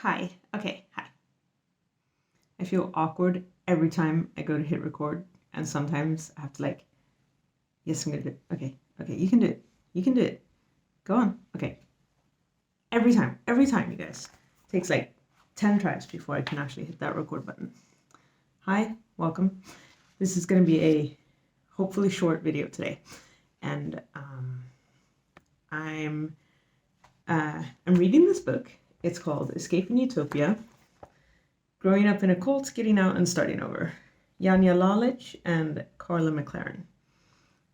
Hi. Okay, hi. I feel awkward every time I go to hit record, and sometimes I have to yes, I'm gonna do it. Okay, you can do it. You can do it. Go on. Okay. Every time, you guys. It takes 10 tries before I can actually hit that record button. Hi, welcome. This is gonna be a hopefully short video today, and I'm reading this book. It's called Escaping Utopia. Growing Up in a Cult, Getting Out, and Starting Over. Janja Lalich and Carla McLaren.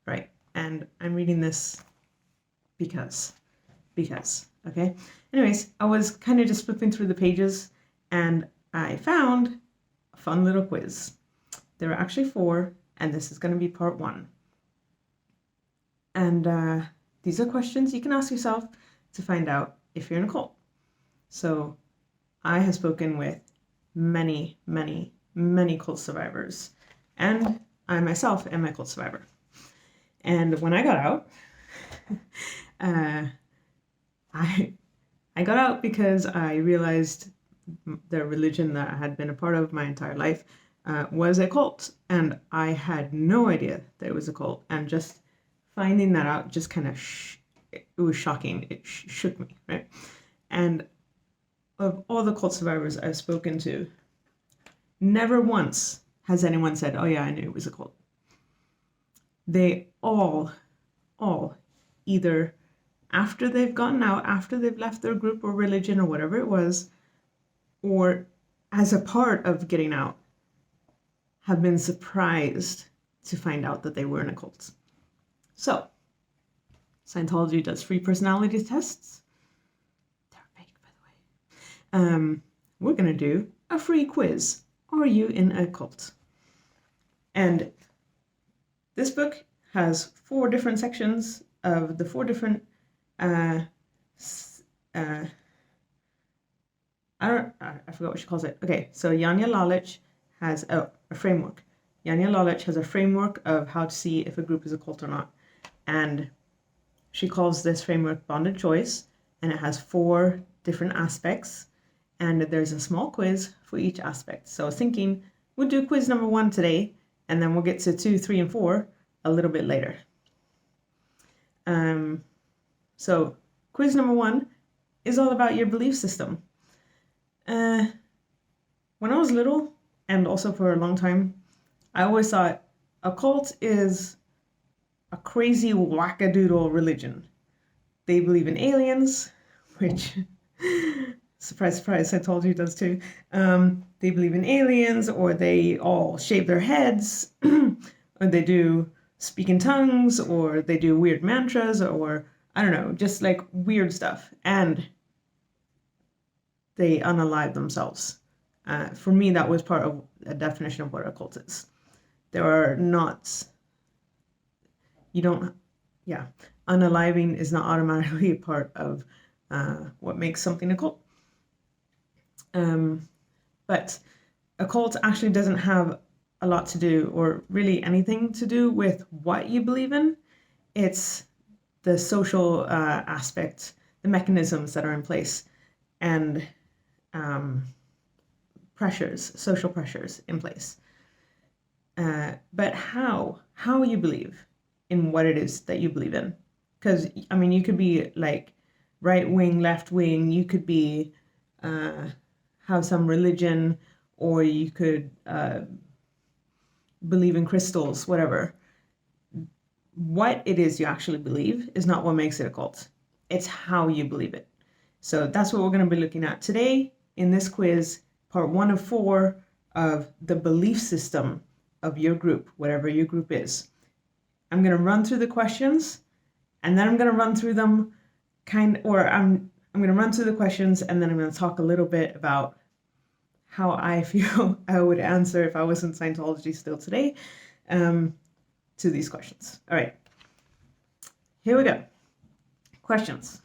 Right, and I'm reading this because, okay? Anyways, I was kind of just flipping through the pages, and I found a fun little quiz. There are actually 4, and this is going to be part 1. And these are questions you can ask yourself to find out if you're in a cult. So I have spoken with many cult survivors, and I myself am a cult survivor. And when I got out, I got out because I realized the religion that I had been a part of my entire life was a cult, and I had no idea that it was a cult. And just finding that out just kind of it was shocking. It shook me, right? And of all the cult survivors I've spoken to, never once has anyone said, "Oh yeah, I knew it was a cult." They all either after they've gotten out, after they've left their group or religion or whatever it was, or as a part of getting out, have been surprised to find out that they were in a cult. So, Scientology does free personality tests. They're fake, by the way. We're going to do a free quiz. Are you in a cult? And this book has 4 different sections of the 4 different I forgot what she calls it. Okay, so Janja Lalich has a framework. Janja Lalich has a framework of how to see if a group is a cult or not. And she calls this framework bonded choice, and it has 4 different aspects. And there's a small quiz for each aspect. So I was thinking we'll do quiz number 1 today, and then we'll get to 2, 3, and 4 a little bit later. So quiz number 1 is all about your belief system. When I was little, and also for a long time, I always thought a cult is a crazy wackadoodle religion. They believe in aliens, which, surprise, Scientology does too. They believe in aliens, or they all shave their heads, or they do speak in tongues, or they do weird mantras, or I don't know, just weird stuff. And they unalive themselves. For me, that was part of a definition of what a cult is. There are not, unaliving is not automatically a part of what makes something a cult. But a cult actually doesn't have a lot to do, or really anything to do, with what you believe in. It's the social aspect, the mechanisms that are in place, and social pressures in place. But how you believe in what it is that you believe in. Because, you could be right wing, left wing, you could be have some religion, or you could believe in crystals, whatever. What it is you actually believe is not what makes it a cult. It's how you believe it. So that's what we're going to be looking at today in this quiz, part 1 of 4 of the belief system of your group, whatever your group is. I'm going to run through the questions, and then I'm going to run through them I'm going to run through the questions, and then I'm going to talk a little bit about how I feel I would answer if I was in Scientology still today to these questions. All right, here we go. Questions.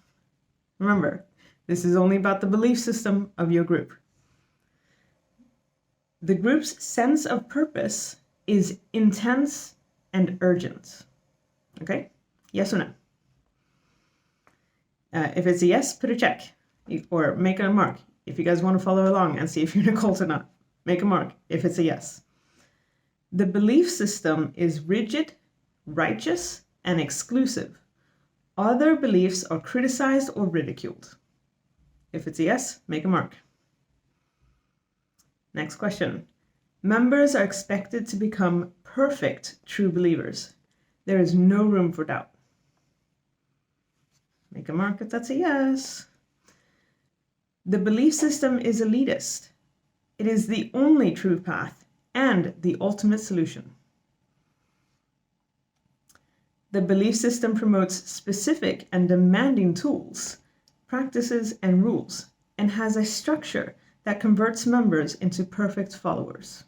Remember, this is only about the belief system of your group. The group's sense of purpose is intense and urgent. Okay? Yes or no? If it's a yes, put a check or make a mark. If you guys want to follow along and see if you're in a cult or not, make a mark if it's a yes. The belief system is rigid, righteous, and exclusive. Other beliefs are criticized or ridiculed. If it's a yes, make a mark. Next question. Members are expected to become perfect true believers. There is no room for doubt. Make a mark if that's a yes. The belief system is elitist. It is the only true path and the ultimate solution. The belief system promotes specific and demanding tools, practices, and rules, and has a structure that converts members into perfect followers.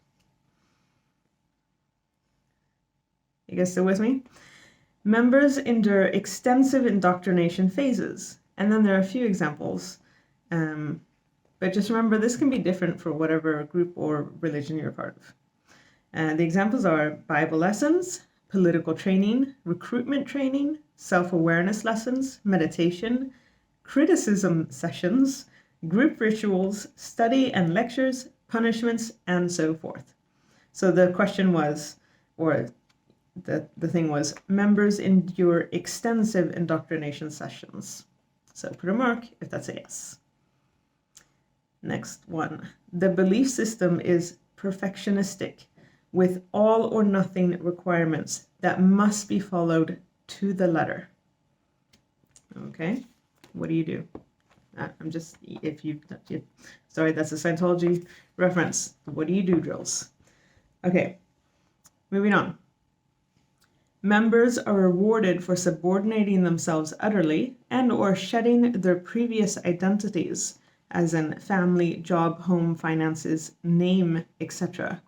You guys still with me? Members endure extensive indoctrination phases, and then there are a few examples. But just remember, this can be different for whatever group or religion you're a part of. The examples are Bible lessons, political training, recruitment training, self-awareness lessons, meditation, criticism sessions, group rituals, study and lectures, punishments, and so forth. So the question was, or the thing was, members endure extensive indoctrination sessions. So put a mark if that's a yes. Next one. The belief system is perfectionistic, with all or nothing requirements that must be followed to the letter. Okay, what do you do? I'm just, sorry, that's a Scientology reference. What do you do drills? Okay, moving on. Members are rewarded for subordinating themselves utterly and or shedding their previous identities, as in family, job, home, finances, name, etc.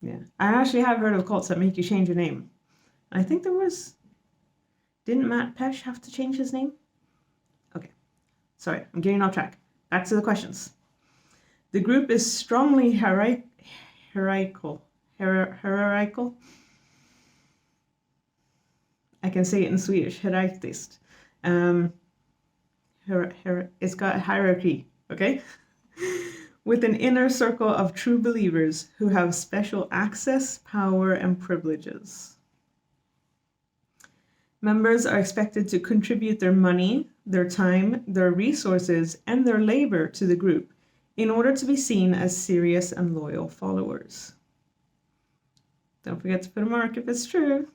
Yeah, I actually have heard of cults that make you change your name. I think didn't Matt Pesh have to change his name? Okay, sorry, I'm getting off track. Back to the questions. The group is strongly hierarchical. I can say it in Swedish, hierarchist. It's got hierarchy, okay? With an inner circle of true believers who have special access, power, and privileges. Members are expected to contribute their money, their time, their resources, and their labor to the group in order to be seen as serious and loyal followers. Don't forget to put a mark if it's true.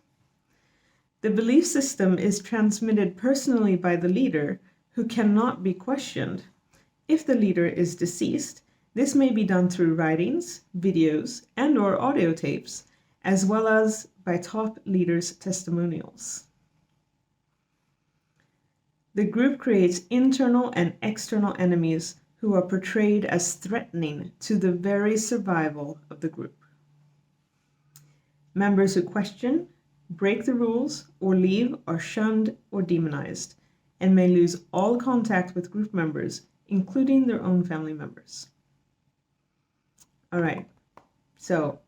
The belief system is transmitted personally by the leader, who cannot be questioned. If the leader is deceased, this may be done through writings, videos, and/or audio tapes, as well as by top leaders' testimonials. The group creates internal and external enemies who are portrayed as threatening to the very survival of the group. Members who question, break the rules, or leave are shunned or demonized, and may lose all contact with group members, including their own family members. All right, so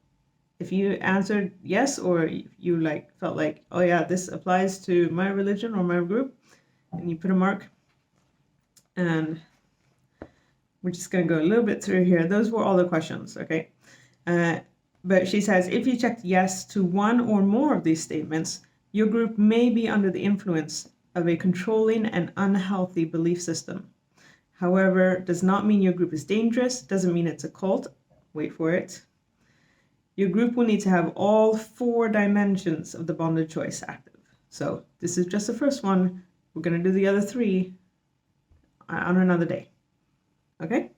if you answered yes, or you felt like, oh yeah, this applies to my religion or my group, and you put a mark, and we're just going to go a little bit through here. Those were all the questions, okay? But she says, if you checked yes to one or more of these statements, your group may be under the influence of a controlling and unhealthy belief system. However, does not mean your group is dangerous, doesn't mean it's a cult. Wait for it. Your group will need to have all 4 dimensions of the bonded choice active. So this is just the first one. We're going to do the other 3 on another day. Okay?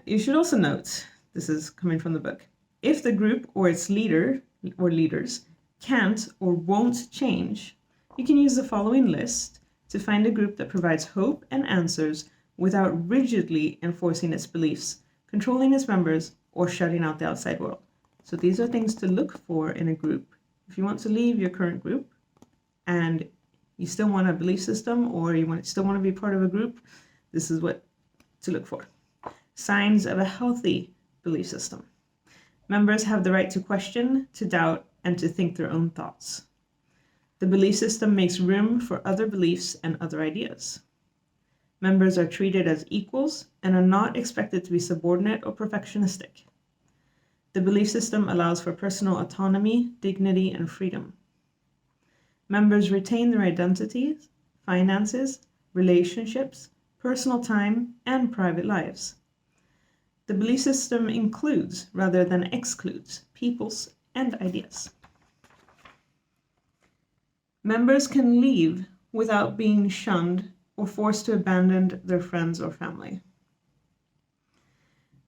You should also note, this is coming from the book, if the group or its leader or leaders can't or won't change, you can use the following list to find a group that provides hope and answers without rigidly enforcing its beliefs, controlling its members, or shutting out the outside world. So these are things to look for in a group. If you want to leave your current group and you still want a belief system, or you still want to be part of a group, this is what to look for. Signs of a healthy belief system. Members have the right to question, to doubt, and to think their own thoughts. The belief system makes room for other beliefs and other ideas. Members are treated as equals and are not expected to be subordinate or perfectionistic. The belief system allows for personal autonomy, dignity, and freedom. Members retain their identities, finances, relationships, personal time, and private lives. The belief system includes, rather than excludes, peoples and ideas. Members can leave without being shunned or forced to abandon their friends or family.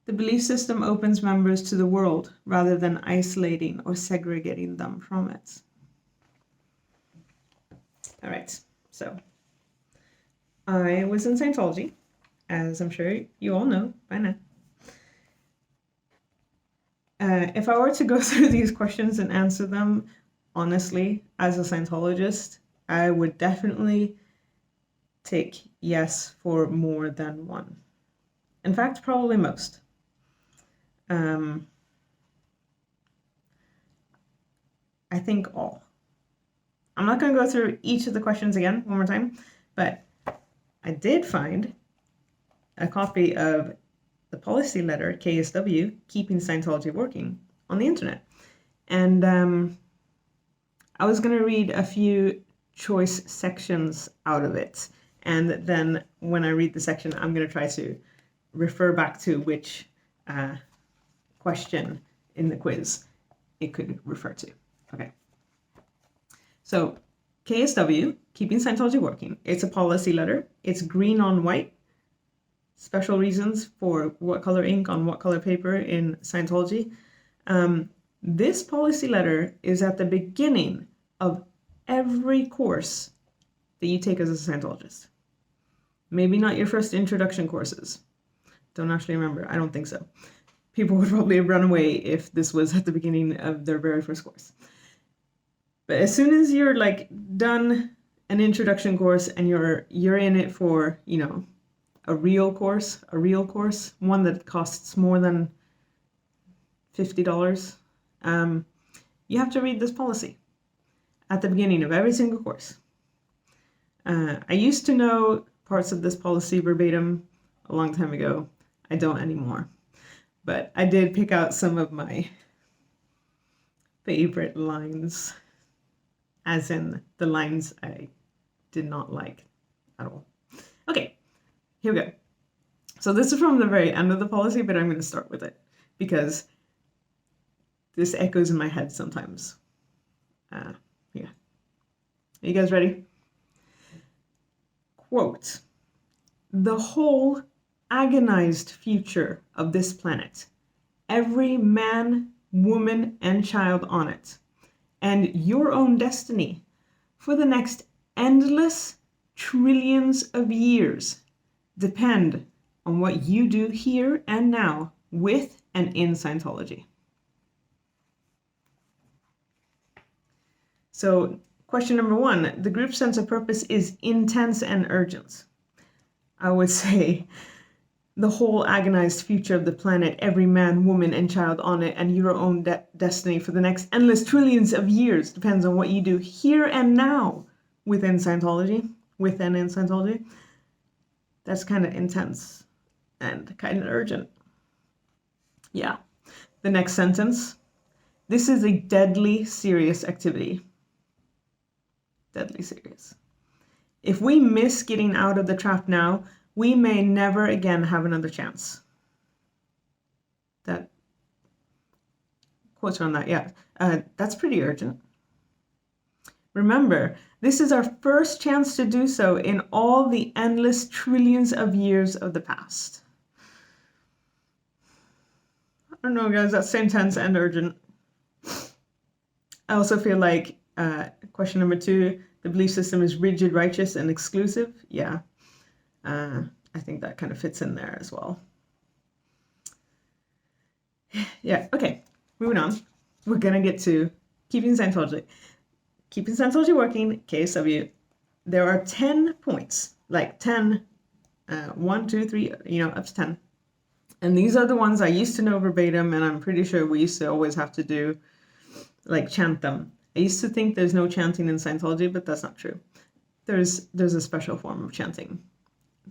The belief system opens members to the world rather than isolating or segregating them from it. All right, so I was in Scientology, as I'm sure you all know by now. If I were to go through these questions and answer them honestly as a Scientologist, I would definitely take yes for more than one. In fact, probably most. I think all. I'm not going to go through each of the questions again one more time, but I did find a copy of the policy letter, KSW, Keeping Scientology Working, on the internet. And I was going to read a few choice sections out of it. And then when I read the section, I'm going to try to refer back to which question in the quiz it could refer to. Okay. So KSW, Keeping Scientology Working, it's a policy letter. It's green on white. Special reasons for what color ink on what color paper in Scientology. This policy letter is at the beginning of every course that you take as a Scientologist. Maybe not your first introduction courses. Don't actually remember. I don't think so. People would probably have run away if this was at the beginning of their very first course. But as soon as you're like done an introduction course and you're in it for, a real course, one that costs more than $50, you have to read this policy at the beginning of every single course. I used to know parts of this policy verbatim a long time ago. I don't anymore. But I did pick out some of my favorite lines, as in the lines I did not like at all. Okay, here we go. So this is from the very end of the policy, but I'm going to start with it because this echoes in my head sometimes. Yeah. Are you guys ready? Quote, "The whole agonized future of this planet, every man, woman, and child on it, and your own destiny for the next endless trillions of years depend on what you do here and now with and in Scientology." So, question number one, the group's sense of purpose is intense and urgent. I would say the whole agonized future of the planet, every man, woman, and child on it, and your own destiny for the next endless trillions of years depends on what you do here and now within Scientology, within in Scientology. That's kind of intense and kind of urgent. Yeah. The next sentence, this is a deadly serious activity. Deadly serious. If we miss getting out of the trap now, we may never again have another chance. That quotes on that, yeah. That's pretty urgent. Remember, this is our first chance to do so in all the endless trillions of years of the past. I don't know, guys, that's intense and urgent. I also feel like question number two, the belief system is rigid, righteous, and exclusive. Yeah, I think that kind of fits in there as well. Yeah, okay, moving on. We're going to get to Keeping Scientology. Keeping Scientology Working, KSW. There are 10 points, like 10, 1, 2, 3, up to 10. And these are the ones I used to know verbatim, and I'm pretty sure we used to always have to do, like, chant them I used to think there's no chanting in Scientology, but that's not true. There's a special form of chanting.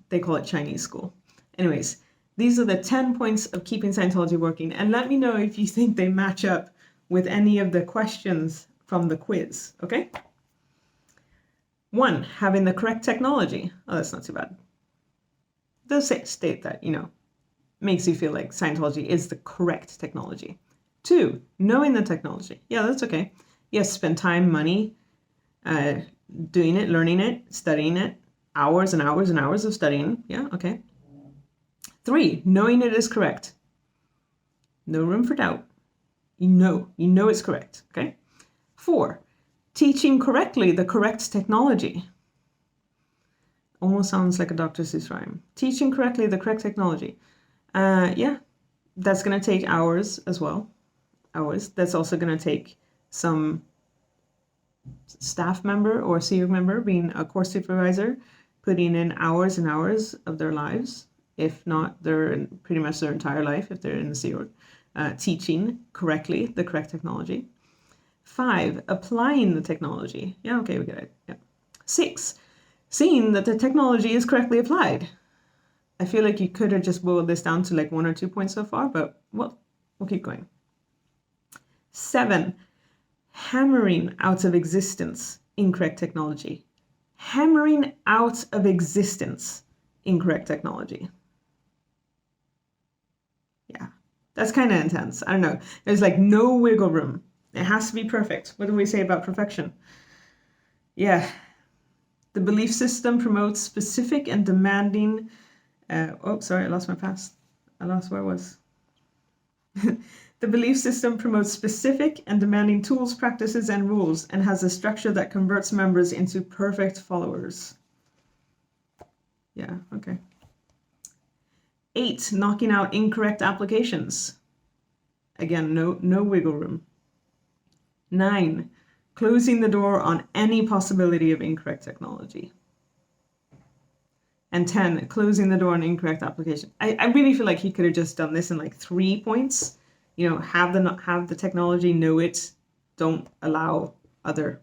They call it Chinese school. Anyways, these are the 10 points of keeping Scientology working. And let me know if you think they match up with any of the questions from the quiz, okay? 1, having the correct technology. Oh, that's not too bad. It does state that, makes you feel like Scientology is the correct technology. 2, knowing the technology. Yeah, that's okay. Yes, spend time, money, doing it, learning it, studying it, hours and hours and hours of studying. Yeah, okay. 3, knowing it is correct. No room for doubt. You know it's correct, okay? 4, teaching correctly the correct technology. Almost sounds like a Dr. Seuss rhyme. Teaching correctly the correct technology. Yeah, that's going to take hours as well. Hours. That's also going to take some staff member or SEER member being a course supervisor, putting in hours and hours of their lives, if not pretty much their entire life if they're in the SEER, teaching correctly the correct technology. 5, applying the technology. Yeah, okay, we get it. Yeah. 6, seeing that the technology is correctly applied. I feel like you could have just boiled this down to like 1 or 2 points so far, but we'll keep going. 7, hammering out of existence incorrect technology. Hammering out of existence incorrect technology. Yeah, that's kind of intense. I don't know. There's like no wiggle room. It has to be perfect. What do we say about perfection? Yeah. The belief system promotes specific and demanding. Sorry, I lost my past. I lost where I was. The belief system promotes specific and demanding tools, practices, and rules, and has a structure that converts members into perfect followers. Yeah, okay. 8, knocking out incorrect applications. Again, no wiggle room. 9, closing the door on any possibility of incorrect technology. And 10, closing the door on incorrect application. I really feel like he could have just done this in like 3 points. Have the technology, know it, don't allow other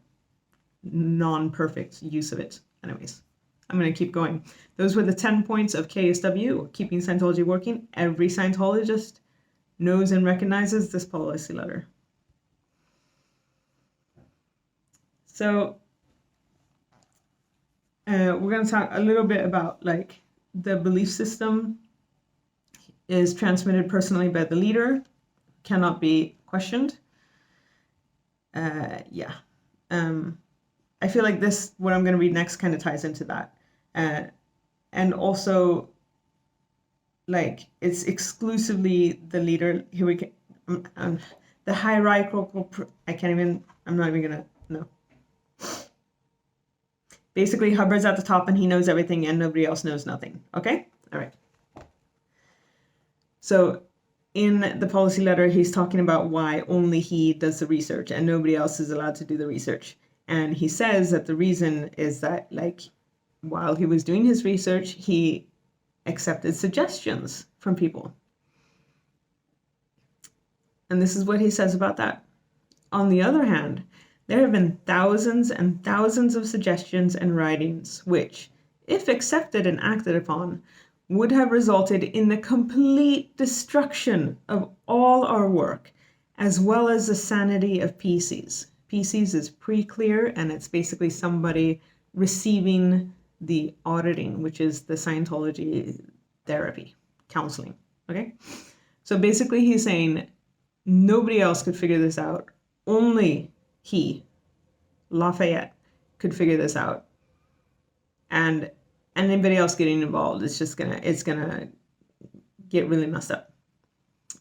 non-perfect use of it. Anyways, I'm going to keep going. Those were the 10 points of KSW, keeping Scientology working. Every Scientologist knows and recognizes this policy letter. So we're going to talk a little bit about like the belief system is transmitted personally by the leader, cannot be questioned. Yeah. I feel like what I'm going to read next kind of ties into that. And also, like, it's exclusively the leader. Here we can, the hierarchical, I'm not even going to, no. Basically, Hubbard's at the top and he knows everything and nobody else knows nothing. Okay? All right. So in the policy letter, he's talking about why only he does the research and nobody else is allowed to do the research. And he says that the reason is that, like, while he was doing his research, he accepted suggestions from people. And this is what he says about that. On the other hand, there have been thousands and thousands of suggestions and writings which, if accepted and acted upon, would have resulted in the complete destruction of all our work, as well as the sanity of PCs. PCs is pre-clear, and it's basically somebody receiving the auditing, which is the Scientology therapy, counseling, okay? So basically he's saying nobody else could figure this out. Only he, Lafayette, could figure this out. And anybody else getting involved, it's gonna get really messed up.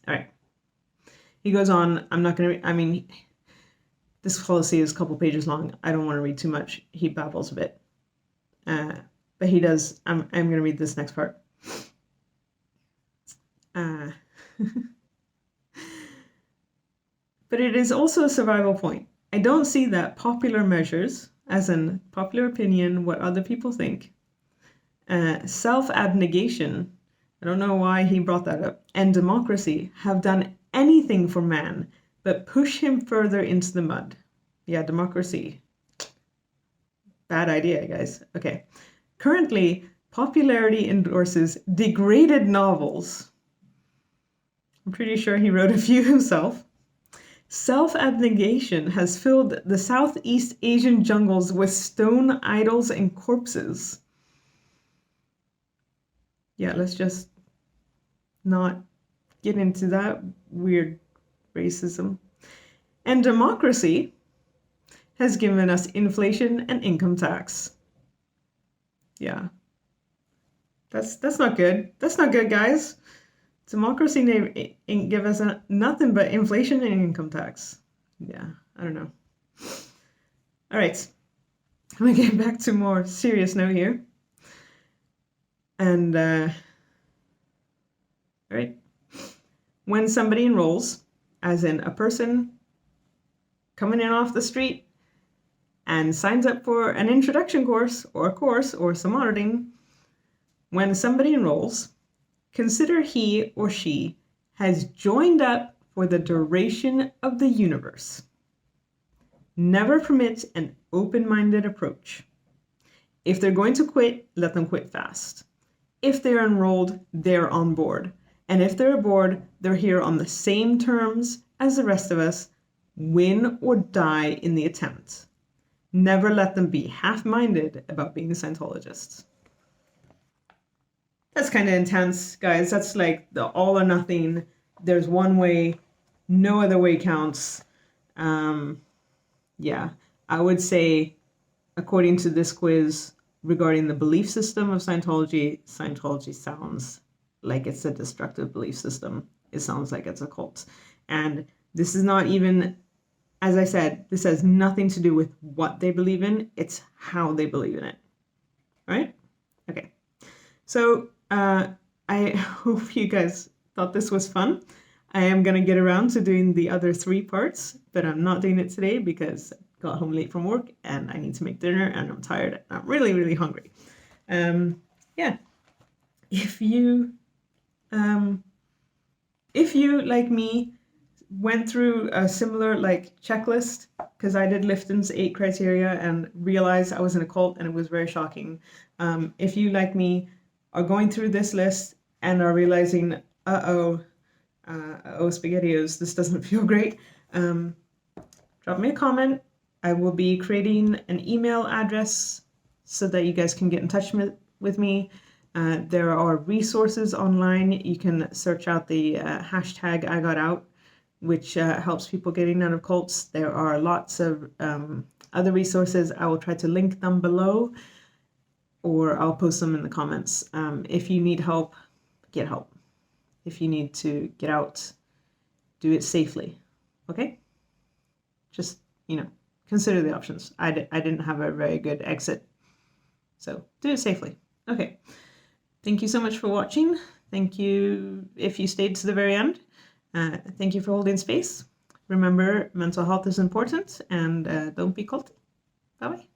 All right. He goes on, this policy is a couple pages long. I don't want to read too much. He babbles a bit. But he does, I'm gonna read this next part. But it is also a survival point. I don't see that popular measures, as in popular opinion, what other people think, self-abnegation, I don't know why he brought that up, and democracy have done anything for man but push him further into the mud. Yeah, democracy. Bad idea, guys. Okay. Currently, popularity endorses degraded novels. I'm pretty sure he wrote a few himself. Self-abnegation has filled the Southeast Asian jungles with stone idols and corpses. Yeah, let's just not get into that weird racism. And democracy has given us inflation and income tax. Yeah. That's not good. That's not good, guys. Democracy ain't give us nothing but inflation and income tax. Yeah, I don't know. All right. I'm gonna get back to more serious note here. And all right. When somebody enrolls, as in a person coming in off the street and signs up for an introduction course or some auditing, when somebody enrolls, consider he or she has joined up for the duration of the universe. Never permit an open-minded approach. If they're going to quit, let them quit fast. If they're enrolled, they're on board. And if they're aboard, they're here on the same terms as the rest of us, win or die in the attempt. Never let them be half-minded about being Scientologists. That's kind of intense, guys. That's like the all or nothing. There's one way, no other way counts. Yeah, I would say, according to this quiz regarding the belief system of Scientology, Scientology sounds like it's a destructive belief system. It sounds like it's a cult. And this is not even, as I said, this has nothing to do with what they believe in. It's how they believe in it. Right? Okay. So I hope you guys thought this was fun. I am going to get around to doing the other 3 parts, but I'm not doing it today because I got home late from work and I need to make dinner and I'm tired and I'm really, really hungry. Yeah. If you, like me, went through a similar like checklist, because I did Lifton's 8 criteria and realized I was in a cult and it was very shocking. If you, like me, are going through this list and are realizing, SpaghettiOs, this doesn't feel great, drop me a comment. I will be creating an email address so that you guys can get in touch with me. There are resources online. You can search out the hashtag I got out, which helps people getting out of cults. There are lots of other resources. I will try to link them below, or I'll post them in the comments. If you need help, get help. If you need to get out, do it safely. Okay? Just, consider the options. I didn't have a very good exit, so do it safely. Okay. Thank you so much for watching. Thank you if you stayed to the very end. Thank you for holding space. Remember, mental health is important, and don't be culty. Bye-bye.